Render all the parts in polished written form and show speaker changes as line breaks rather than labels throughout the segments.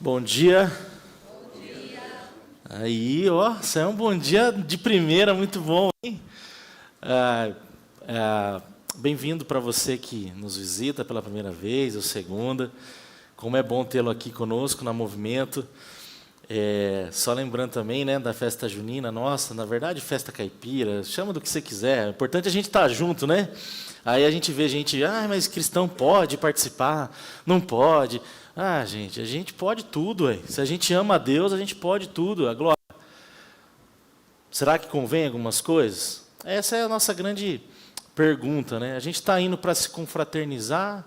Bom dia. Aí, ó, isso é um bom dia de primeira, muito bom, hein? Bem-vindo para você que nos visita pela primeira vez ou segunda. Como é bom tê-lo aqui conosco na Movimento. Só lembrando também, né, da festa junina, nossa, na verdade, festa caipira, chama do que você quiser. O importante é a gente estar junto, né? Aí a gente vê gente, mas cristão pode participar, não pode. Gente, a gente pode tudo, ué. Se a gente ama a Deus, a gente pode tudo, a glória. Será que convém algumas coisas? Essa é a nossa grande pergunta, né? A gente está indo para se confraternizar,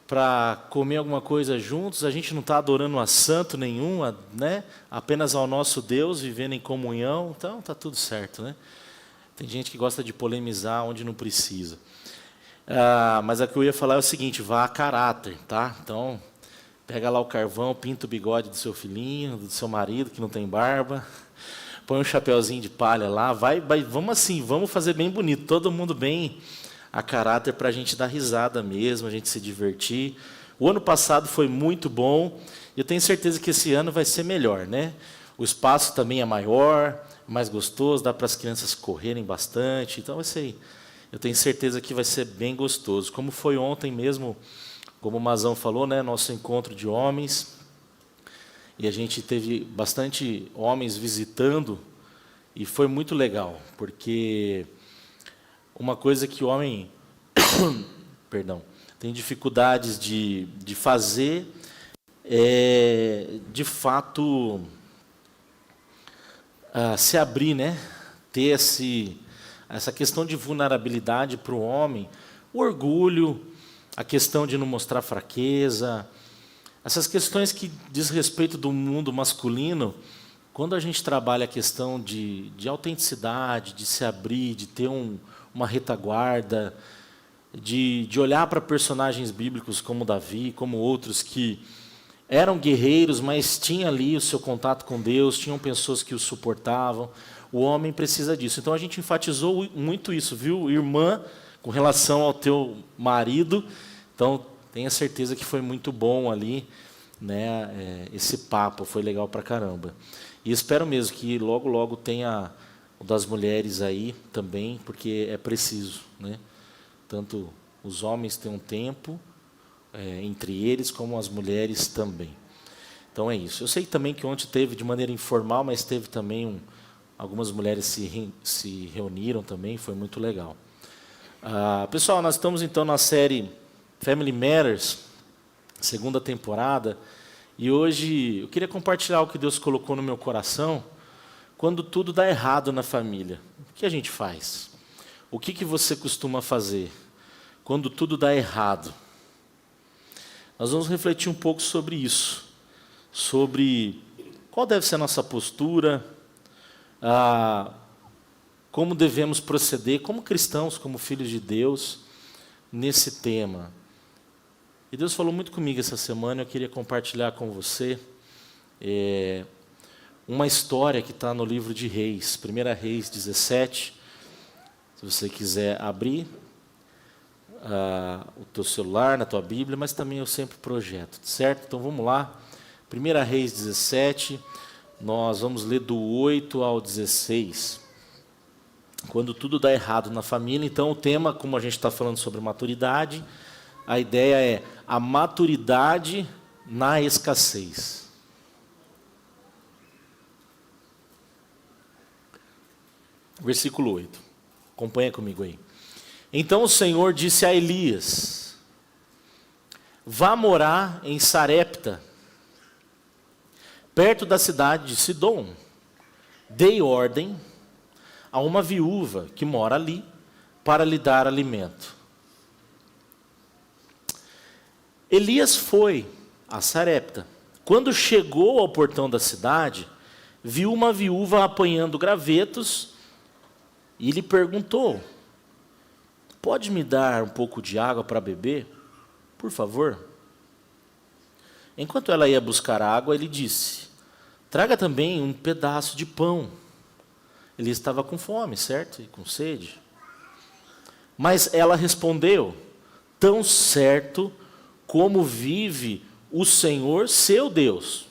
para comer alguma coisa juntos, a gente não está adorando a santo nenhum, né? Apenas ao nosso Deus, vivendo em comunhão, então está tudo certo, né? Tem gente que gosta de polemizar onde não precisa. Mas o que eu ia falar é o seguinte, vá a caráter, tá? Então, pega lá o carvão, pinta o bigode do seu filhinho, do seu marido, que não tem barba, põe um chapeuzinho de palha lá, vamos assim, vamos fazer bem bonito, todo mundo bem a caráter para a gente dar risada mesmo, a gente se divertir. O ano passado foi muito bom, e eu tenho certeza que esse ano vai ser melhor, né? O espaço também é maior, mais gostoso, dá para as crianças correrem bastante, então vai ser, eu tenho certeza que vai ser bem gostoso. Como foi ontem mesmo, como o Mazão falou, né, nosso encontro de homens, e a gente teve bastante homens visitando, e foi muito legal, porque uma coisa que o homem perdão, tem dificuldades de fazer é, de fato, se abrir, né? Ter essa questão de vulnerabilidade para o homem, o orgulho, a questão de não mostrar fraqueza, essas questões que diz respeito do mundo masculino, quando a gente trabalha a questão de autenticidade, de se abrir, de ter uma retaguarda, de olhar para personagens bíblicos como Davi, como outros que eram guerreiros, mas tinham ali o seu contato com Deus, tinham pessoas que o suportavam. O homem precisa disso. Então a gente enfatizou muito isso, viu, irmã, com relação ao teu marido. Então tenha certeza que foi muito bom ali, né, esse papo, foi legal pra caramba. E espero mesmo que logo, logo tenha o das mulheres aí também, porque é preciso, né? Tanto os homens têm um tempo entre eles, como as mulheres também. Então é isso. Eu sei também que ontem teve de maneira informal, mas teve também algumas mulheres se reuniram também, foi muito legal. Pessoal, nós estamos então na série Family Matters, segunda temporada, e hoje eu queria compartilhar o que Deus colocou no meu coração quando tudo dá errado na família. O que a gente faz? O que você costuma fazer quando tudo dá errado? Nós vamos refletir um pouco sobre isso, sobre qual deve ser a nossa postura, como devemos proceder como cristãos, como filhos de Deus, nesse tema. E Deus falou muito comigo essa semana, eu queria compartilhar com você uma história que está no livro de Reis, 1 Reis 17, se você quiser abrir o teu celular, na tua Bíblia, mas também eu sempre projeto, certo? Então vamos lá, 1 Reis 17, nós vamos ler do 8 ao 16. Quando tudo dá errado na família, então o tema, como a gente está falando sobre maturidade, a ideia é a maturidade na escassez. Versículo 8. Acompanha comigo aí. Então o Senhor disse a Elias: vá morar em Sarepta, perto da cidade de Sidom. Dei ordem a uma viúva que mora ali para lhe dar alimento. Elias foi a Sarepta. Quando chegou ao portão da cidade, viu uma viúva apanhando gravetos e lhe perguntou: pode me dar um pouco de água para beber, por favor? Enquanto ela ia buscar água, ele disse: traga também um pedaço de pão. Ele estava com fome, certo? E com sede. Mas ela respondeu: tão certo como vive o Senhor, seu Deus,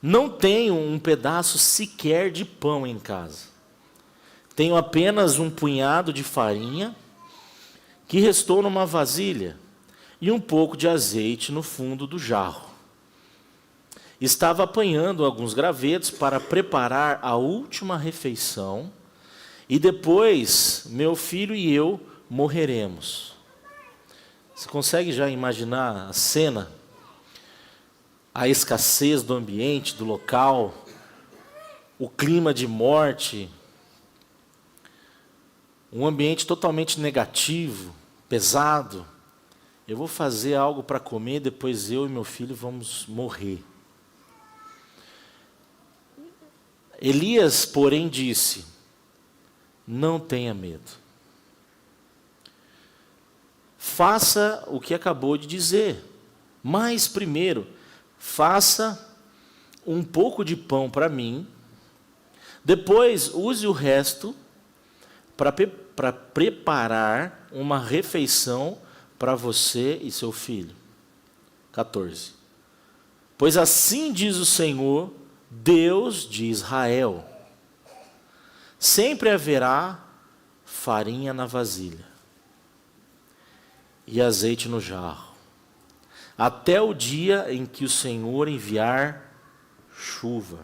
não tenho um pedaço sequer de pão em casa. Tenho apenas um punhado de farinha que restou numa vasilha e um pouco de azeite no fundo do jarro. Estava apanhando alguns gravetos para preparar a última refeição e depois meu filho e eu morreremos. Você consegue já imaginar a cena? A escassez do ambiente, do local, o clima de morte, um ambiente totalmente negativo, pesado. Eu vou fazer algo para comer, depois eu e meu filho vamos morrer. Elias, porém, disse: não tenha medo. Faça o que acabou de dizer, mas primeiro, faça um pouco de pão para mim, depois use o resto para preparar uma refeição para você e seu filho. 14. Pois assim diz o Senhor, Deus de Israel: sempre haverá farinha na vasilha e azeite no jarro, até o dia em que o Senhor enviar chuva.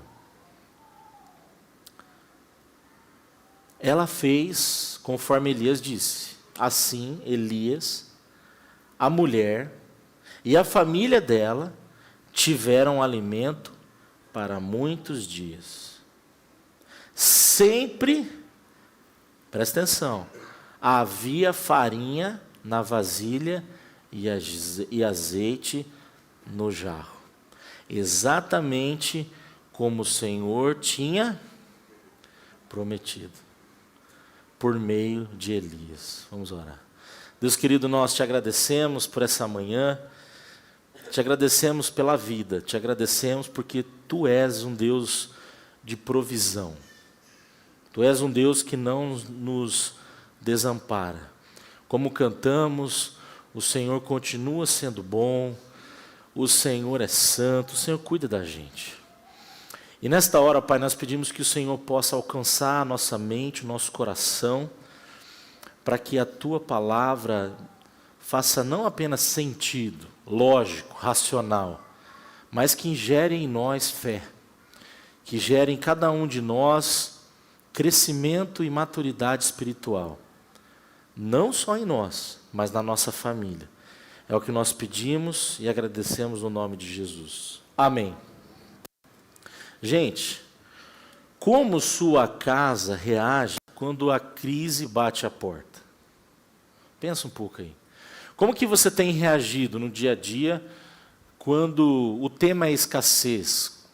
Ela fez conforme Elias disse. Assim, Elias, a mulher e a família dela tiveram alimento para muitos dias. Sempre, presta atenção, havia farinha na vasilha e azeite no jarro, exatamente como o Senhor tinha prometido, por meio de Elias. Vamos orar. Deus querido, nós te agradecemos por essa manhã, te agradecemos pela vida, te agradecemos porque Tu és um Deus de provisão, Tu és um Deus que não nos desampara. Como cantamos, o Senhor continua sendo bom, o Senhor é santo, o Senhor cuida da gente. E nesta hora, Pai, nós pedimos que o Senhor possa alcançar a nossa mente, o nosso coração, para que a Tua palavra faça não apenas sentido, lógico, racional, mas que gere em nós fé, que gere em cada um de nós crescimento e maturidade espiritual. Não só em nós, mas na nossa família. É o que nós pedimos e agradecemos no nome de Jesus. Amém. Gente, como sua casa reage quando a crise bate à porta? Pensa um pouco aí. Como que você tem reagido no dia a dia quando o tema é escassez?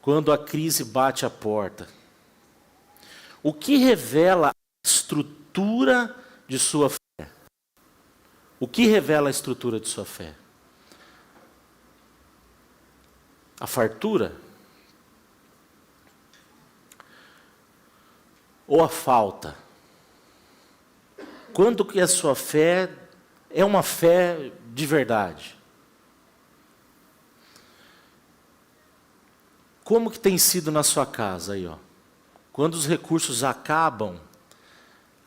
Quando a crise bate à porta? O que revela a estrutura de sua fé? O que revela a estrutura de sua fé? A fartura? Ou a falta? Quando que a sua fé é uma fé de verdade? Como que tem sido na sua casa aí, ó? Quando os recursos acabam,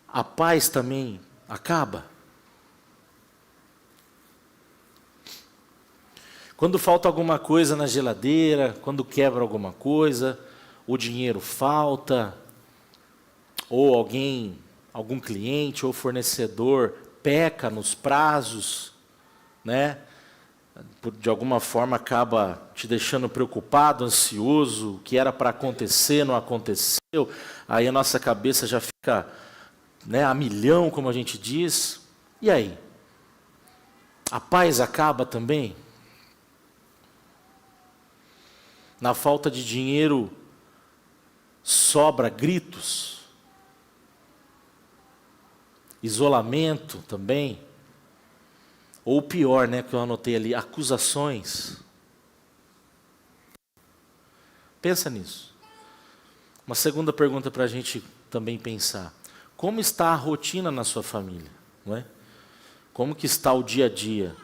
a paz também acaba? Quando falta alguma coisa na geladeira, quando quebra alguma coisa, o dinheiro falta, ou algum cliente ou fornecedor peca nos prazos, né? De alguma forma acaba te deixando preocupado, ansioso, o que era para acontecer não aconteceu, aí a nossa cabeça já fica, né, a milhão, como a gente diz. E aí? A paz acaba também? Na falta de dinheiro, sobra gritos, isolamento também, ou pior, né, que eu anotei ali, acusações. Pensa nisso. Uma segunda pergunta para a gente também pensar: como está a rotina na sua família, não é? Como que está o dia a dia?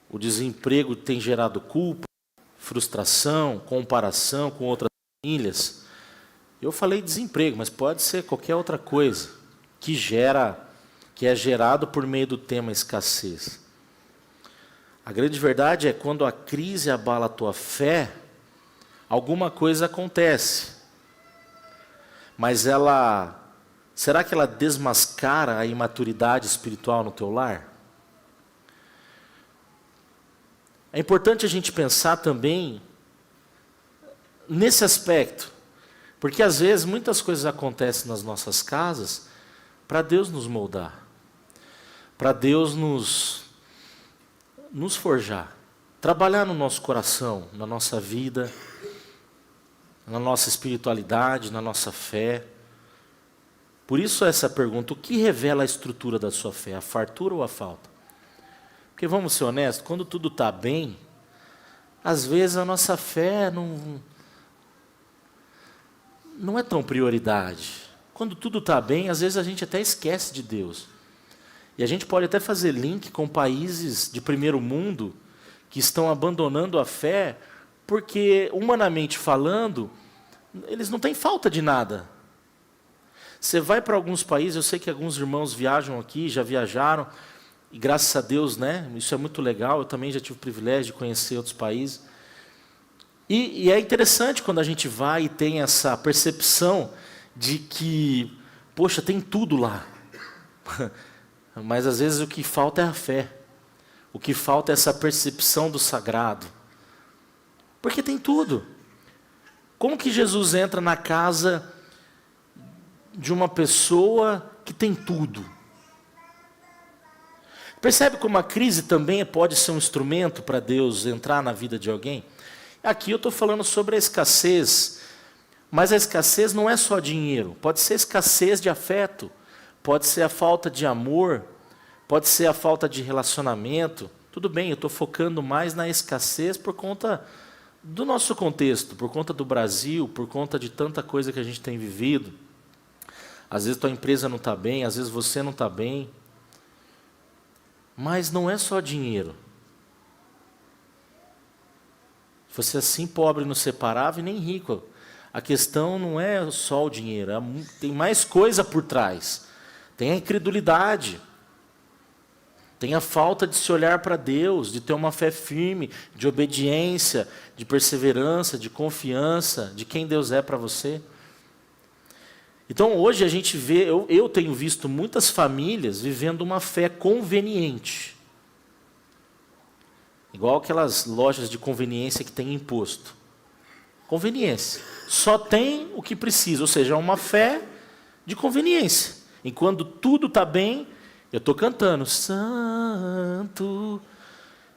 O desemprego tem gerado culpa, frustração, comparação com outras famílias. Eu falei desemprego, mas pode ser qualquer outra coisa que é gerado por meio do tema escassez. A grande verdade é quando a crise abala a tua fé, alguma coisa acontece. Mas será que ela desmascara a imaturidade espiritual no teu lar? É importante a gente pensar também nesse aspecto, porque às vezes muitas coisas acontecem nas nossas casas para Deus nos moldar, para Deus nos forjar, trabalhar no nosso coração, na nossa vida, na nossa espiritualidade, na nossa fé. Por isso essa pergunta: o que revela a estrutura da sua fé, a fartura ou a falta? Porque vamos ser honestos, quando tudo está bem, às vezes a nossa fé não é tão prioridade. Quando tudo está bem, às vezes a gente até esquece de Deus. E a gente pode até fazer link com países de primeiro mundo que estão abandonando a fé porque, humanamente falando, eles não têm falta de nada. Você vai para alguns países, eu sei que alguns irmãos viajam aqui, já viajaram, e graças a Deus, né, isso é muito legal, eu também já tive o privilégio de conhecer outros países. E é interessante quando a gente vai e tem essa percepção de que, poxa, tem tudo lá. Mas às vezes o que falta é a fé. O que falta é essa percepção do sagrado. Porque tem tudo. Como que Jesus entra na casa de uma pessoa que tem tudo? Percebe como a crise também pode ser um instrumento para Deus entrar na vida de alguém? Aqui eu estou falando sobre a escassez, mas a escassez não é só dinheiro. Pode ser escassez de afeto, pode ser a falta de amor, pode ser a falta de relacionamento. Tudo bem, eu estou focando mais na escassez por conta do nosso contexto, por conta do Brasil, por conta de tanta coisa que a gente tem vivido. Às vezes tua empresa não está bem, às vezes você não está bem. Mas não é só dinheiro. Você assim pobre não separava e nem rico. A questão não é só o dinheiro, tem mais coisa por trás. Tem a incredulidade. Tem a falta de se olhar para Deus, de ter uma fé firme, de obediência, de perseverança, de confiança, de quem Deus é para você. Então hoje a gente vê, eu tenho visto muitas famílias vivendo uma fé conveniente. Igual aquelas lojas de conveniência que tem imposto. Conveniência. Só tem o que precisa, ou seja, uma fé de conveniência. Enquanto tudo está bem, eu estou cantando, santo,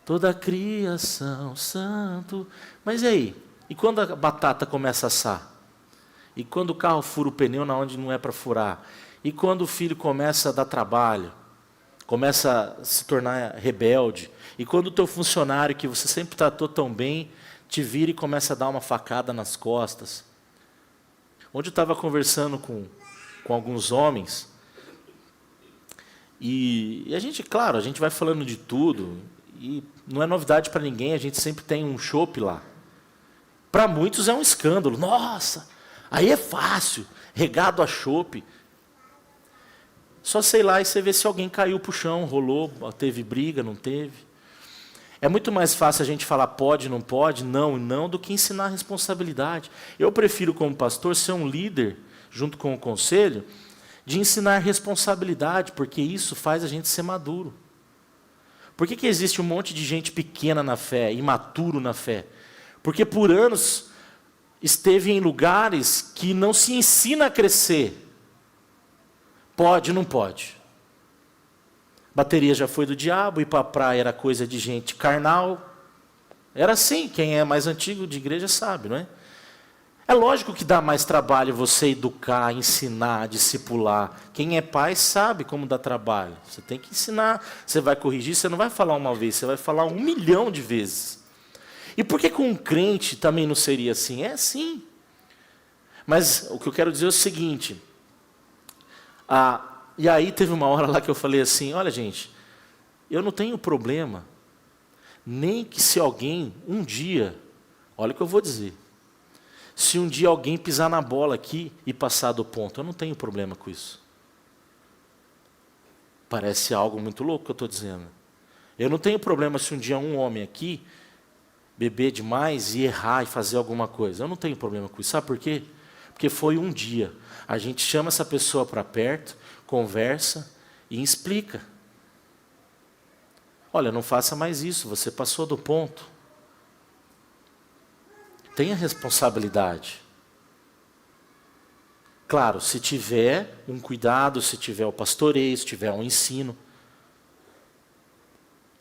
toda a criação, santo. Mas e aí? E quando a batata começa a assar? E quando o carro fura o pneu na onde não é para furar? E quando o filho começa a dar trabalho? Começa a se tornar rebelde? E quando o teu funcionário, que você sempre tratou tão bem, te vira e começa a dar uma facada nas costas? Onde eu estava conversando com alguns homens, e a gente, claro, a gente vai falando de tudo, e não é novidade para ninguém, a gente sempre tem um chopp lá. Para muitos é um escândalo. Nossa, aí é fácil, regado a chopp. Só sei lá e você vê se alguém caiu para o chão, rolou, teve briga, não teve. É muito mais fácil a gente falar pode, não pode, não e não, do que ensinar responsabilidade. Eu prefiro, como pastor, ser um líder, junto com o conselho, de ensinar responsabilidade, porque isso faz a gente ser maduro. Por que existe um monte de gente pequena na fé, imaturo na fé? Porque por anos esteve em lugares que não se ensina a crescer. Pode, não pode. Bateria já foi do diabo, ir para a praia era coisa de gente carnal. Era assim, quem é mais antigo de igreja sabe, não é? É lógico que dá mais trabalho você educar, ensinar, discipular. Quem é pai sabe como dá trabalho. Você tem que ensinar, você vai corrigir, você não vai falar uma vez, você vai falar 1 milhão de vezes. E por que com um crente também não seria assim? É assim. Mas o que eu quero dizer é o seguinte, E aí teve uma hora lá que eu falei assim, olha gente, eu não tenho problema, nem que se alguém um dia, olha o que eu vou dizer, se um dia alguém pisar na bola aqui e passar do ponto, eu não tenho problema com isso. Parece algo muito louco que eu estou dizendo. Eu não tenho problema se um dia um homem aqui beber demais e errar e fazer alguma coisa. Eu não tenho problema com isso. Sabe por quê? Porque foi um dia. A gente chama essa pessoa para perto, conversa e explica. Olha, não faça mais isso, você passou do ponto. Tenha responsabilidade. Claro, se tiver um cuidado, se tiver o pastoreio, se tiver um ensino.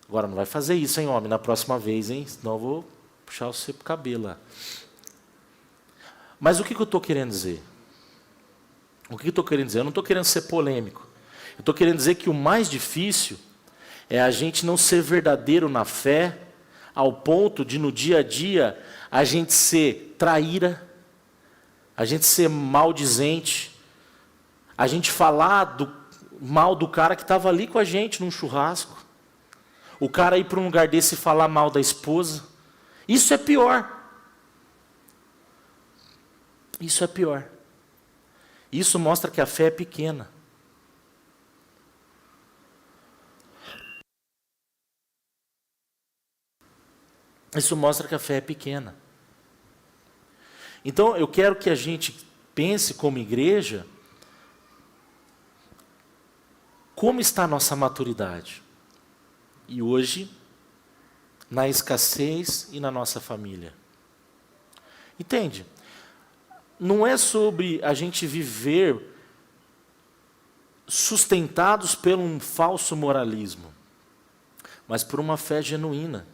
Agora, não vai fazer isso, hein, homem, na próxima vez, hein? Senão eu vou puxar você pro cabelo lá. Mas o que eu estou querendo dizer? O que eu estou querendo dizer? Eu não estou querendo ser polêmico. Eu estou querendo dizer que o mais difícil é a gente não ser verdadeiro na fé, ao ponto de no dia a dia a gente ser traíra, a gente ser maldizente, a gente falar mal do cara que estava ali com a gente num churrasco, o cara ir para um lugar desse e falar mal da esposa. Isso é pior. Isso é pior. Isso mostra que a fé é pequena. Isso mostra que a fé é pequena. Então, eu quero que a gente pense como igreja, como está a nossa maturidade. E hoje, na escassez e na nossa família. Entende? Não é sobre a gente viver sustentados por um falso moralismo, mas por uma fé genuína.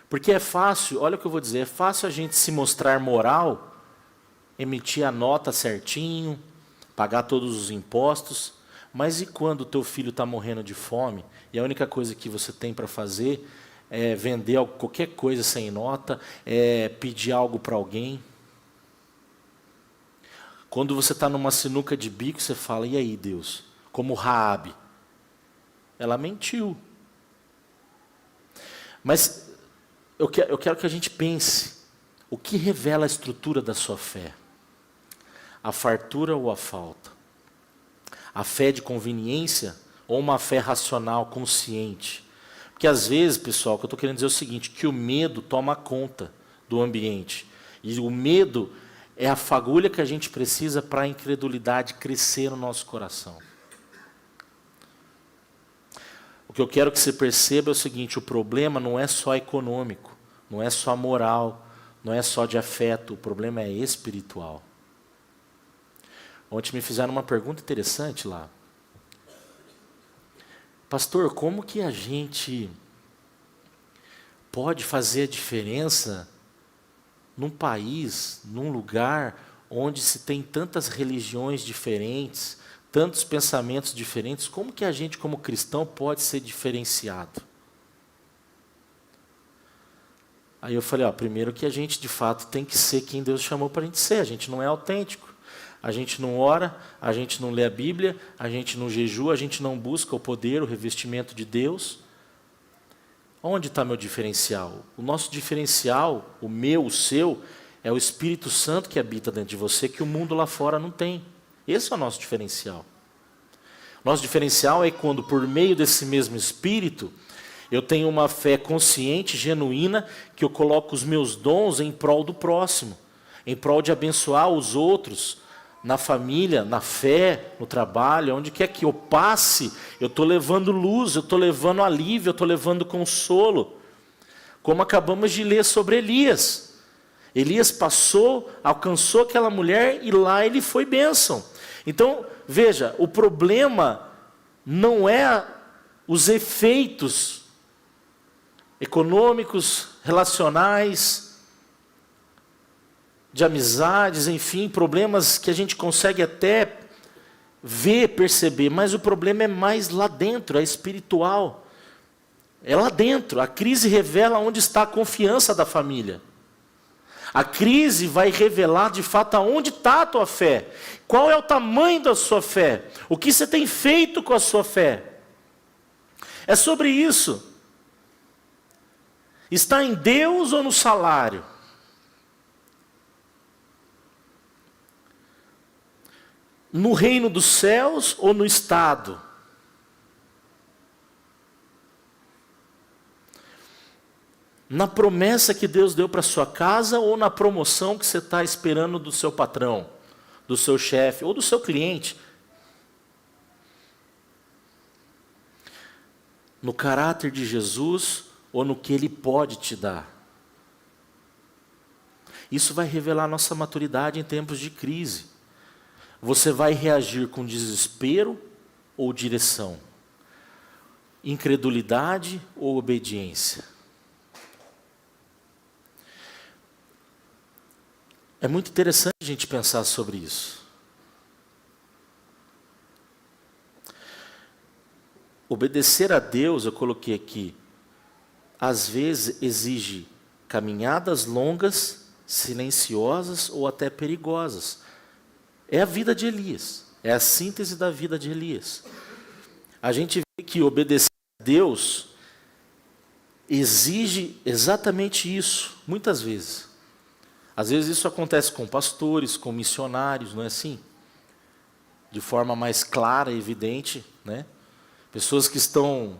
Porque é fácil, olha o que eu vou dizer, é fácil a gente se mostrar moral, emitir a nota certinho, pagar todos os impostos, mas e quando o teu filho está morrendo de fome, e a única coisa que você tem para fazer é vender qualquer coisa sem nota, é pedir algo para alguém? Quando você está numa sinuca de bico, você fala, e aí Deus? Como Raabe. Ela mentiu. Mas eu quero que a gente pense, o que revela a estrutura da sua fé? A fartura ou a falta? A fé de conveniência ou uma fé racional, consciente? Porque às vezes, pessoal, o que eu estou querendo dizer é o seguinte, que o medo toma conta do ambiente. E o medo é a fagulha que a gente precisa para a incredulidade crescer no nosso coração. O que eu quero que você perceba é o seguinte, o problema não é só econômico, não é só moral, não é só de afeto, o problema é espiritual. Ontem me fizeram uma pergunta interessante lá. Pastor, como que a gente pode fazer a diferença num país, num lugar onde se tem tantas religiões diferentes, tantos pensamentos diferentes, como que a gente como cristão pode ser diferenciado? Aí eu falei, primeiro que a gente de fato tem que ser quem Deus chamou para a gente ser, a gente não é autêntico. A gente não ora, a gente não lê a Bíblia, a gente não jejua, a gente não busca o poder, o revestimento de Deus. Onde está meu diferencial? O nosso diferencial, o meu, o seu, é o Espírito Santo que habita dentro de você, que o mundo lá fora não tem. Esse é o nosso diferencial. Nosso diferencial é quando, por meio desse mesmo Espírito, eu tenho uma fé consciente, genuína, que eu coloco os meus dons em prol do próximo, em prol de abençoar os outros, na família, na fé, no trabalho, onde quer que eu passe, eu estou levando luz, eu estou levando alívio, eu estou levando consolo. Como acabamos de ler sobre Elias. Elias passou, alcançou aquela mulher e lá ele foi bênção. Então, veja, o problema não é os efeitos econômicos, relacionais, de amizades, enfim, problemas que a gente consegue até ver, perceber, mas o problema é mais lá dentro, é espiritual. É lá dentro, a crise revela onde está a confiança da família. A crise vai revelar de fato aonde está a tua fé. Qual é o tamanho da sua fé? O que você tem feito com a sua fé? É sobre isso. Está em Deus ou no salário? No reino dos céus ou no estado? Na promessa que Deus deu para sua casa ou na promoção que você está esperando do seu patrão, do seu chefe ou do seu cliente? No caráter de Jesus ou no que Ele pode te dar? Isso vai revelar nossa maturidade em tempos de crise. Você vai reagir com desespero ou direção? Incredulidade ou obediência? É muito interessante a gente pensar sobre isso. Obedecer a Deus, eu coloquei aqui, às vezes exige caminhadas longas, silenciosas ou até perigosas. É a vida de Elias, é a síntese da vida de Elias. A gente vê que obedecer a Deus exige exatamente isso, muitas vezes. Às vezes isso acontece com pastores, com missionários, não é assim? De forma mais clara e evidente, né? Pessoas que estão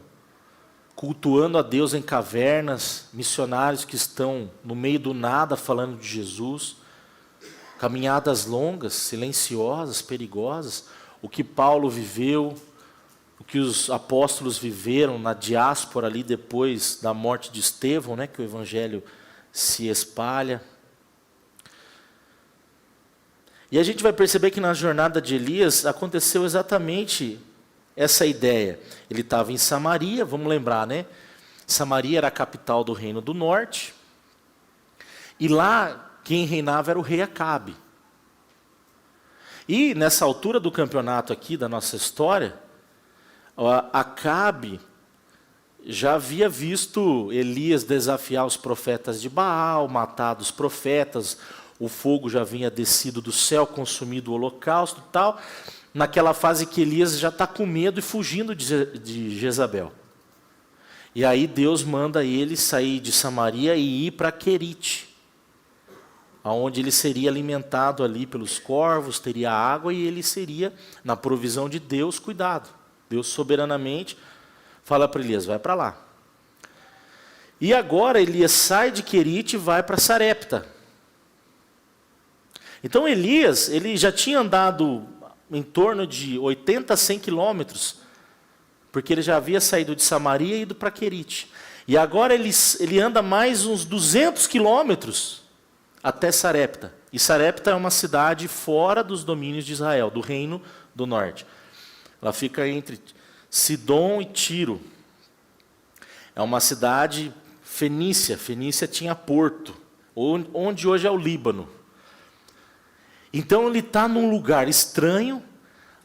cultuando a Deus em cavernas, missionários que estão no meio do nada falando de Jesus, caminhadas longas, silenciosas, perigosas, o que Paulo viveu, o que os apóstolos viveram na diáspora ali depois da morte de Estevão, né, que o evangelho se espalha. E a gente vai perceber que na jornada de Elias aconteceu exatamente essa ideia. Ele estava em Samaria, vamos lembrar, né? Samaria era a capital do reino do norte. E lá quem reinava era o rei Acabe. E nessa altura do campeonato aqui, da nossa história, Acabe já havia visto Elias desafiar os profetas de Baal, matar os profetas. O fogo já vinha descido do céu, consumido o holocausto e tal. Naquela fase que Elias já está com medo e fugindo de Jezabel. E aí Deus manda ele sair de Samaria e ir para Querite, onde ele seria alimentado ali pelos corvos, teria água e ele seria, na provisão de Deus, cuidado. Deus soberanamente fala para Elias, vai para lá. E agora Elias sai de Querite e vai para Sarepta. Então Elias, ele já tinha andado em torno de 80 a 100 quilômetros, porque ele já havia saído de Samaria e ido para Querite. E agora ele anda mais uns 200 quilômetros até Sarepta. E Sarepta é uma cidade fora dos domínios de Israel, do reino do norte. Ela fica entre Sidom e Tiro. É uma cidade fenícia. Fenícia tinha porto, onde hoje é o Líbano. Então ele está num lugar estranho,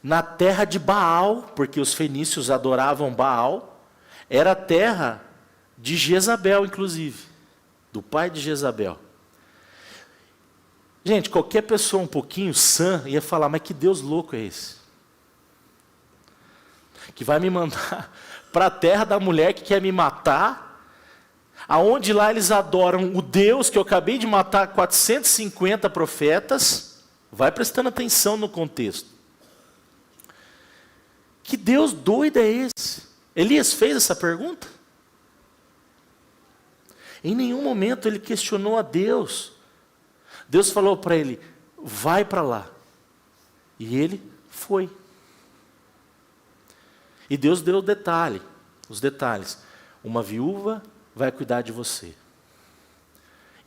na terra de Baal, porque os fenícios adoravam Baal. Era a terra de Jezabel, inclusive, do pai de Jezabel. Gente, qualquer pessoa um pouquinho sã ia falar, mas que Deus louco é esse? Que vai me mandar para a terra da mulher que quer me matar, aonde lá eles adoram o Deus que eu acabei de matar 450 profetas. Vai prestando atenção no contexto. Que Deus doido é esse? Elias fez essa pergunta? Em nenhum momento ele questionou a Deus. Deus falou para ele, vai para lá. E ele foi. E Deus deu os detalhes. Uma viúva vai cuidar de você.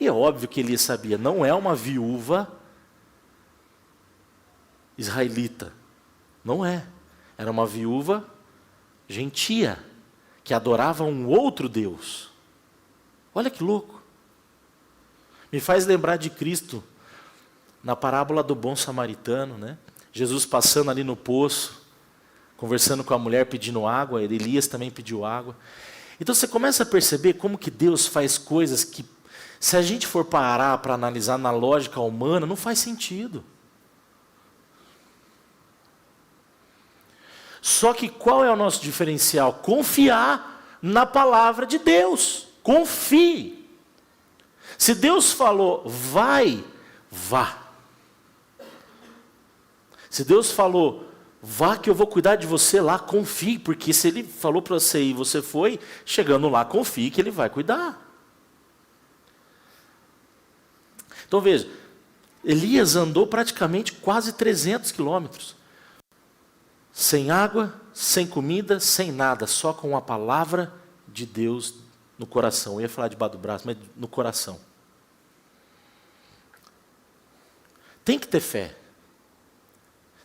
E é óbvio que Elias sabia, não é uma viúva israelita. Não é. Era uma viúva gentia, que adorava um outro Deus. Olha que louco. Me faz lembrar de Cristo, na parábola do bom samaritano, né? Jesus passando ali no poço, conversando com a mulher pedindo água, Elias também pediu água. Então você começa a perceber como que Deus faz coisas que Se a gente for parar para analisar na lógica humana, não faz sentido. Só que qual é o nosso diferencial? Confiar na palavra de Deus. Confie. Se Deus falou, vai, vá. Se Deus falou, vá que eu vou cuidar de você lá, confie. Porque se Ele falou para você e você foi, chegando lá, confie que Ele vai cuidar. Então veja, Elias andou praticamente quase 300 quilômetros. Sem água, sem comida, sem nada, só com a palavra de Deus no coração. Eu ia falar debaixo do braço, mas no coração. Tem que ter fé.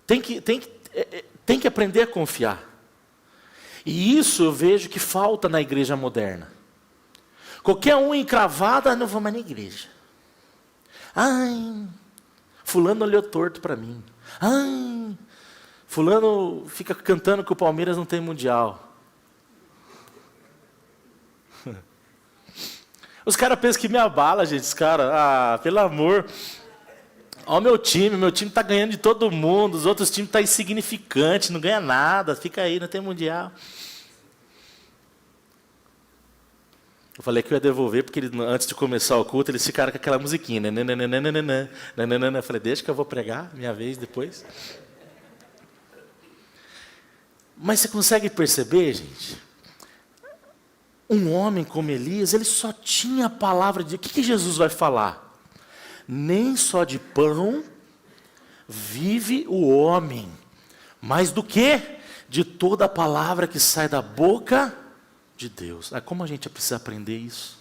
Tem que aprender a confiar. E isso eu vejo que falta na igreja moderna. Qualquer um encravado, não vou mais na igreja. Ai, fulano olhou torto para mim. Ai, fulano fica cantando que o Palmeiras não tem mundial. Os caras pensam que me abala, gente. Os caras, pelo amor. Olha o meu time está ganhando de todo mundo. Os outros times estão insignificantes, não ganha nada. Fica aí, não tem mundial. Eu falei que eu ia devolver, porque antes de começar o culto, eles ficaram com aquela musiquinha. Eu falei, deixa que eu vou pregar, minha vez depois. Mas você consegue perceber, gente? Um homem como Elias, ele só tinha a palavra de... O que Jesus vai falar? Nem só de pão vive o homem, mas do que? De toda a palavra que sai da boca de Deus. Como a gente precisa aprender isso?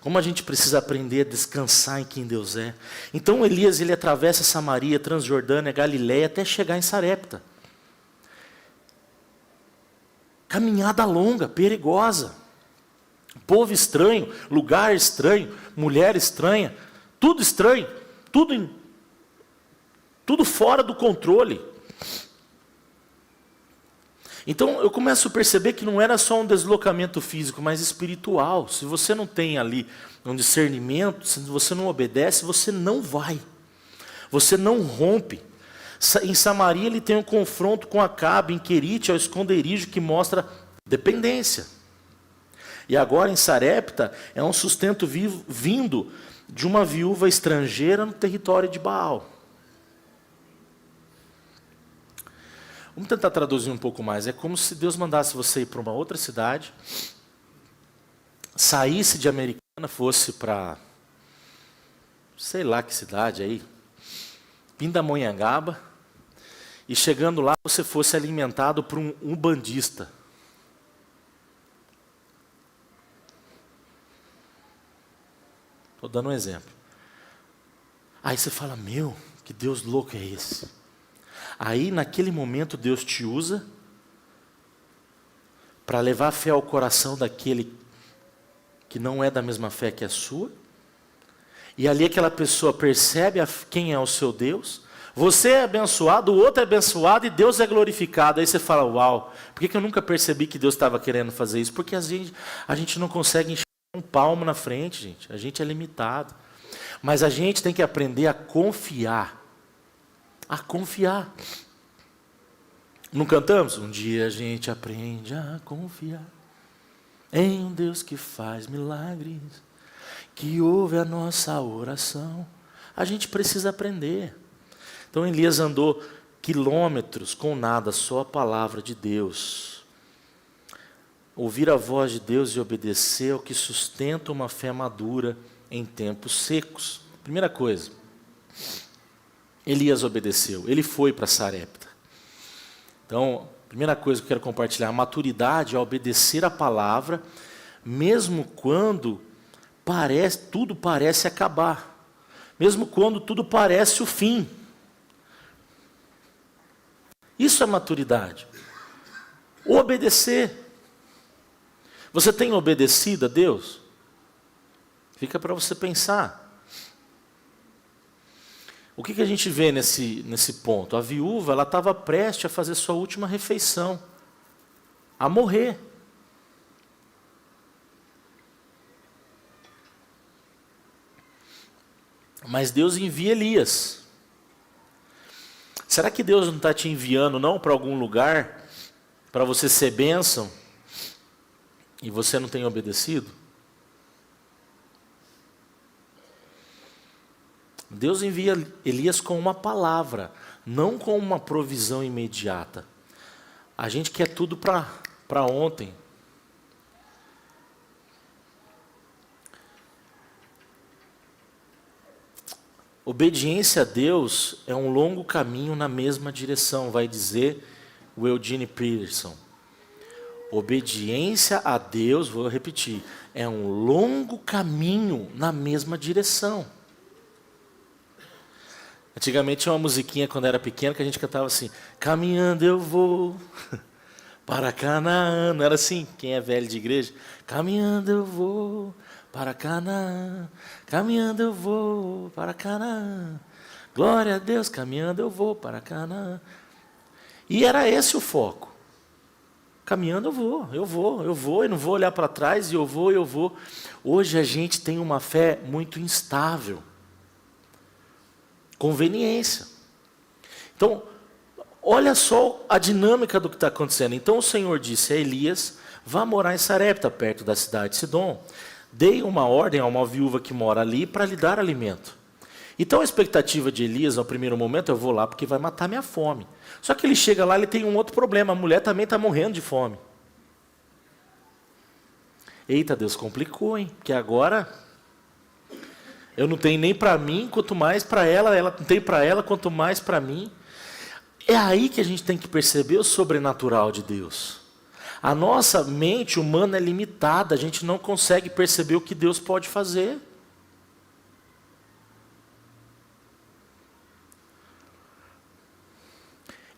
Como a gente precisa aprender a descansar em quem Deus é. Então Elias, ele atravessa Samaria, Transjordânia, Galiléia, até chegar em Sarepta. Caminhada longa, perigosa. Povo estranho, lugar estranho, mulher estranha, tudo estranho, tudo fora do controle. Então eu começo a perceber que não era só um deslocamento físico, mas espiritual. Se você não tem ali um discernimento, se você não obedece, você não vai. Você não rompe. Em Samaria ele tem um confronto com Acabe, em Querite, ao esconderijo que mostra dependência. E agora em Sarepta é um sustento vindo de uma viúva estrangeira no território de Baal. Vamos tentar traduzir um pouco mais. É como se Deus mandasse você ir para uma outra cidade, saísse de Americana, fosse para, sei lá que cidade aí, Pindamonhangaba, e chegando lá você fosse alimentado por um umbandista. Estou dando um exemplo. Aí você fala, que Deus louco é esse? Aí, naquele momento, Deus te usa para levar a fé ao coração daquele que não é da mesma fé que a sua. E ali aquela pessoa percebe quem é o seu Deus. Você é abençoado, o outro é abençoado e Deus é glorificado. Aí você fala, uau, por que eu nunca percebi que Deus estava querendo fazer isso? Porque a gente não consegue enxergar um palmo na frente, gente. A gente é limitado. Mas a gente tem que aprender a confiar. A confiar. Não cantamos? Um dia a gente aprende a confiar em um Deus que faz milagres, que ouve a nossa oração. A gente precisa aprender. Então Elias andou quilômetros com nada, só a palavra de Deus. Ouvir a voz de Deus e obedecer é o que sustenta uma fé madura em tempos secos. Primeira coisa, Elias obedeceu, ele foi para Sarepta. Então, primeira coisa que eu quero compartilhar, a maturidade é obedecer a palavra, mesmo quando tudo parece acabar, mesmo quando tudo parece o fim. Isso é maturidade. Obedecer. Você tem obedecido a Deus? Fica para você pensar. O que a gente vê nesse ponto? A viúva, ela estava prestes a fazer sua última refeição, a morrer. Mas Deus envia Elias. Será que Deus não está te enviando não para algum lugar, para você ser bênção, e você não tem obedecido? Deus envia Elias com uma palavra, não com uma provisão imediata. A gente quer tudo para ontem. Obediência a Deus é um longo caminho na mesma direção, vai dizer o Eugene Peterson. Obediência a Deus, vou repetir, é um longo caminho na mesma direção. Antigamente tinha uma musiquinha quando era pequeno que a gente cantava assim: caminhando eu vou para Canaã. Não era assim? Quem é velho de igreja? Caminhando eu vou para Canaã, caminhando eu vou para Canaã. Glória a Deus, caminhando eu vou para Canaã. E era esse o foco. Caminhando eu vou, e não vou olhar para trás, e eu vou. Hoje a gente tem uma fé muito instável. Conveniência. Então, olha só a dinâmica do que está acontecendo. Então o Senhor disse a Elias: vá morar em Sarepta, perto da cidade de Sidom. Dei uma ordem a uma viúva que mora ali para lhe dar alimento. Então a expectativa de Elias, no primeiro momento, eu vou lá porque vai matar minha fome. Só que ele chega lá, ele tem um outro problema, a mulher também está morrendo de fome. Eita, Deus, complicou, hein? Porque agora eu não tenho nem para mim, quanto mais para ela, ela não tem para ela, quanto mais para mim. É aí que a gente tem que perceber o sobrenatural de Deus. A nossa mente humana é limitada, a gente não consegue perceber o que Deus pode fazer.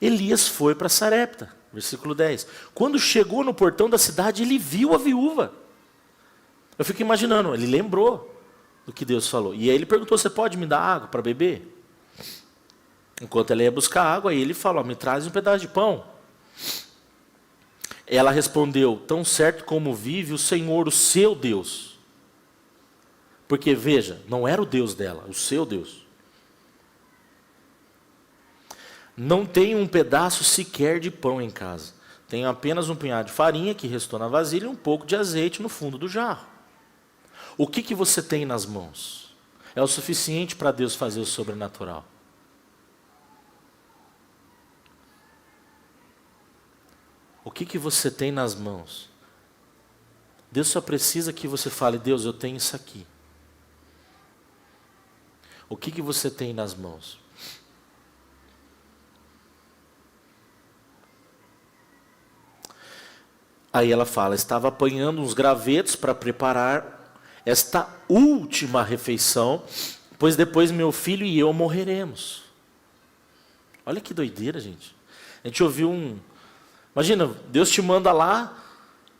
Elias foi para Sarepta, versículo 10. Quando chegou no portão da cidade, ele viu a viúva. Eu fico imaginando, ele lembrou do que Deus falou. E aí ele perguntou: você pode me dar água para beber? Enquanto ela ia buscar água, aí ele falou: me traz um pedaço de pão. Ela respondeu: tão certo como vive o Senhor, o seu Deus. Porque veja, não era o Deus dela, o seu Deus. Não tenho um pedaço sequer de pão em casa. Tenho apenas um punhado de farinha que restou na vasilha e um pouco de azeite no fundo do jarro. O que você tem nas mãos? É o suficiente para Deus fazer o sobrenatural. O que você tem nas mãos? Deus só precisa que você fale: Deus, eu tenho isso aqui. O que você tem nas mãos? Aí ela fala: estava apanhando uns gravetos para preparar esta última refeição, pois depois meu filho e eu morreremos. Olha que doideira, gente. A gente ouviu Imagina, Deus te manda lá,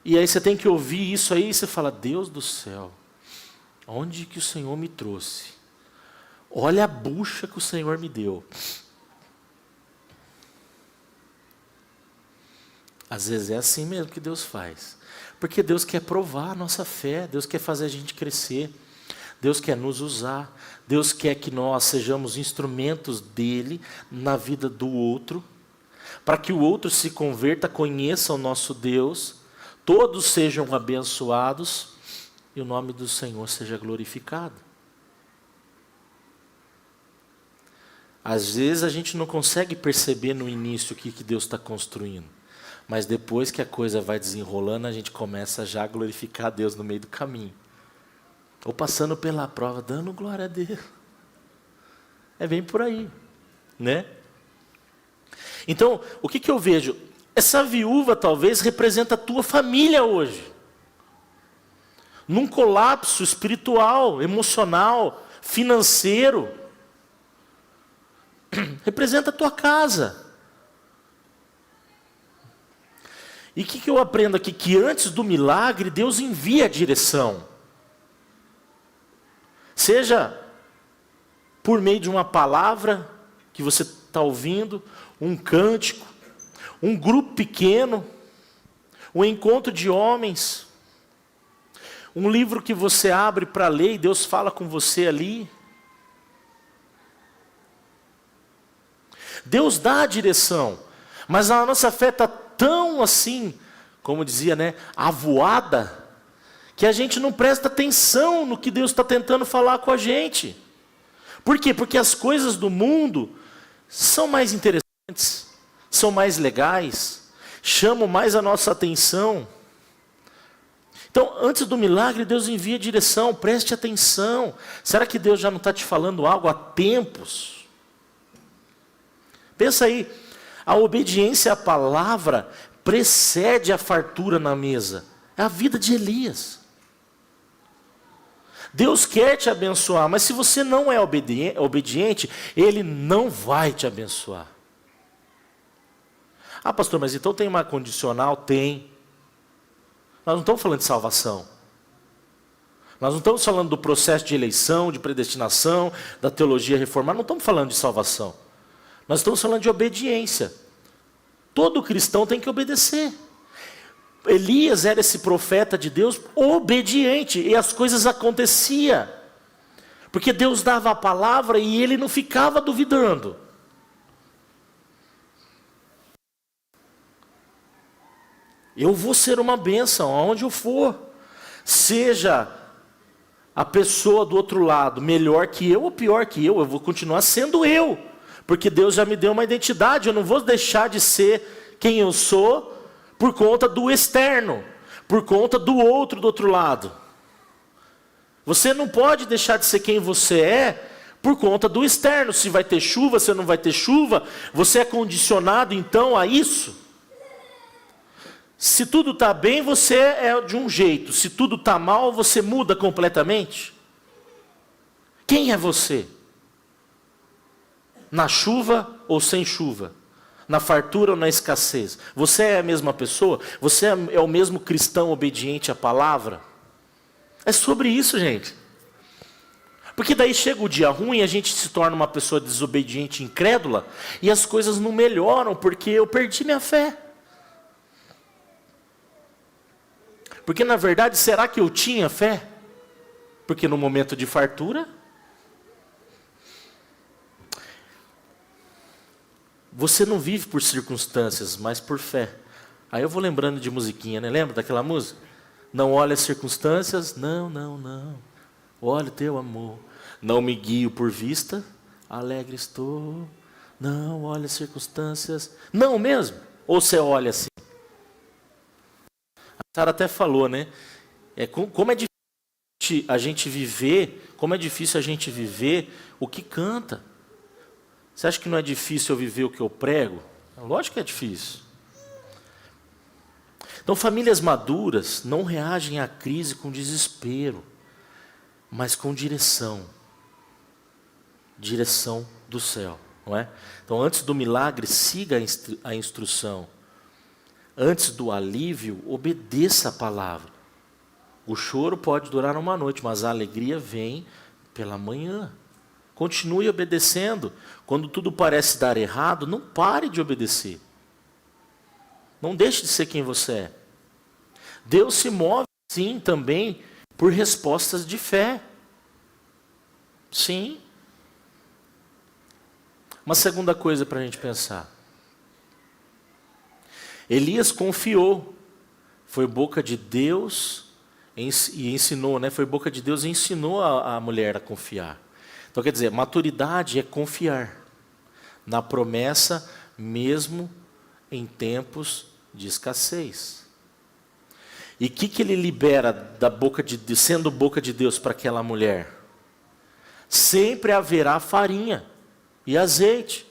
e aí você tem que ouvir isso aí, e você fala: Deus do céu, onde que o Senhor me trouxe? Olha a bucha que o Senhor me deu. Às vezes é assim mesmo que Deus faz. Porque Deus quer provar a nossa fé, Deus quer fazer a gente crescer, Deus quer nos usar, Deus quer que nós sejamos instrumentos dEle na vida do outro, para que o outro se converta, conheça o nosso Deus, todos sejam abençoados e o nome do Senhor seja glorificado. Às vezes a gente não consegue perceber no início o que Deus está construindo. Mas depois que a coisa vai desenrolando, a gente começa já a glorificar a Deus no meio do caminho. Ou passando pela prova, dando glória a Deus. É bem por aí, né? Então, o que eu vejo? Essa viúva talvez representa a tua família hoje. Num colapso espiritual, emocional, financeiro. Representa a tua casa. E o que eu aprendo aqui? Que antes do milagre, Deus envia a direção. Seja por meio de uma palavra que você está ouvindo, um cântico, um grupo pequeno, um encontro de homens, um livro que você abre para ler e Deus fala com você ali. Deus dá a direção, mas a nossa fé está tão assim, como dizia, né, avoada, que a gente não presta atenção no que Deus está tentando falar com a gente. Por quê? Porque as coisas do mundo são mais interessantes, são mais legais, chamam mais a nossa atenção. Então, antes do milagre, Deus envia direção, preste atenção. Será que Deus já não está te falando algo há tempos? Pensa aí, a obediência à palavra precede a fartura na mesa. É a vida de Elias. Deus quer te abençoar, mas se você não é obediente, Ele não vai te abençoar. Ah, pastor, mas então tem uma condicional? Tem. Nós não estamos falando de salvação. Nós não estamos falando do processo de eleição, de predestinação, da teologia reformada. Não estamos falando de salvação. Nós estamos falando de obediência. Todo cristão tem que obedecer. Elias era esse profeta de Deus obediente. E as coisas aconteciam. Porque Deus dava a palavra e ele não ficava duvidando. Eu vou ser uma bênção aonde eu for. Seja a pessoa do outro lado melhor que eu ou pior que eu vou continuar sendo eu. Porque Deus já me deu uma identidade, eu não vou deixar de ser quem eu sou por conta do externo, por conta do outro lado. Você não pode deixar de ser quem você é por conta do externo. Se vai ter chuva, se não vai ter chuva, você é condicionado então a isso. Se tudo está bem, você é de um jeito. Se tudo está mal, você muda completamente. Quem é você? Na chuva ou sem chuva? Na fartura ou na escassez? Você é a mesma pessoa? Você é o mesmo cristão obediente à palavra? É sobre isso, gente. Porque daí chega o dia ruim, a gente se torna uma pessoa desobediente, incrédula, e as coisas não melhoram porque eu perdi minha fé. Porque na verdade, será que eu tinha fé? Porque no momento de fartura, você não vive por circunstâncias, mas por fé. Aí eu vou lembrando de musiquinha, né? Lembra daquela música? Não olhe as circunstâncias, não. Olhe o teu amor. Não me guio por vista, alegre estou. Não olhe as circunstâncias. Não mesmo? Ou você olha assim? A Sara até falou, né? Como é difícil a gente viver, como é difícil a gente viver o que canta. Você acha que não é difícil eu viver o que eu prego? Lógico que é difícil. Então, famílias maduras não reagem à crise com desespero, mas com direção. Direção do céu, não é? Então, antes do milagre, siga a instrução. Antes do alívio, obedeça a palavra. O choro pode durar uma noite, mas a alegria vem pela manhã. Continue obedecendo. Quando tudo parece dar errado, não pare de obedecer. Não deixe de ser quem você é. Deus se move, sim, também por respostas de fé. Sim. Uma segunda coisa para a gente pensar. Elias confiou, foi boca de Deus e ensinou, né? Foi boca de Deus e ensinou a mulher a confiar. Então quer dizer, maturidade é confiar na promessa mesmo em tempos de escassez. E o que ele libera da boca de sendo boca de Deus para aquela mulher? Sempre haverá farinha e azeite.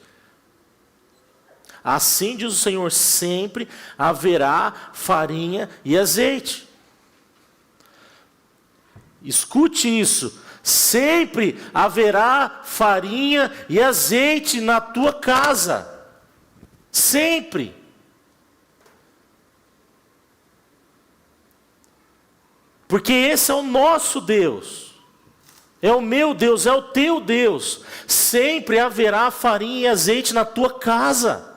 Assim diz o Senhor, sempre haverá farinha e azeite. Escute isso. Sempre haverá farinha e azeite na tua casa. Sempre. Porque esse é o nosso Deus. É o meu Deus, é o teu Deus. Sempre haverá farinha e azeite na tua casa.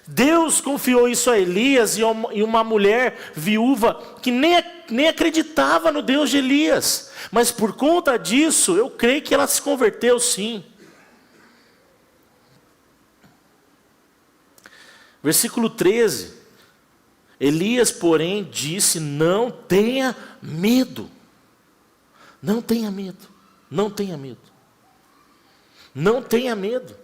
Deus confiou isso a Elias e uma mulher viúva que nem acreditava no Deus de Elias. Mas por conta disso, eu creio que ela se converteu sim. Versículo 13. Elias, porém, disse: não tenha medo. Não tenha medo. Não tenha medo. Não tenha medo.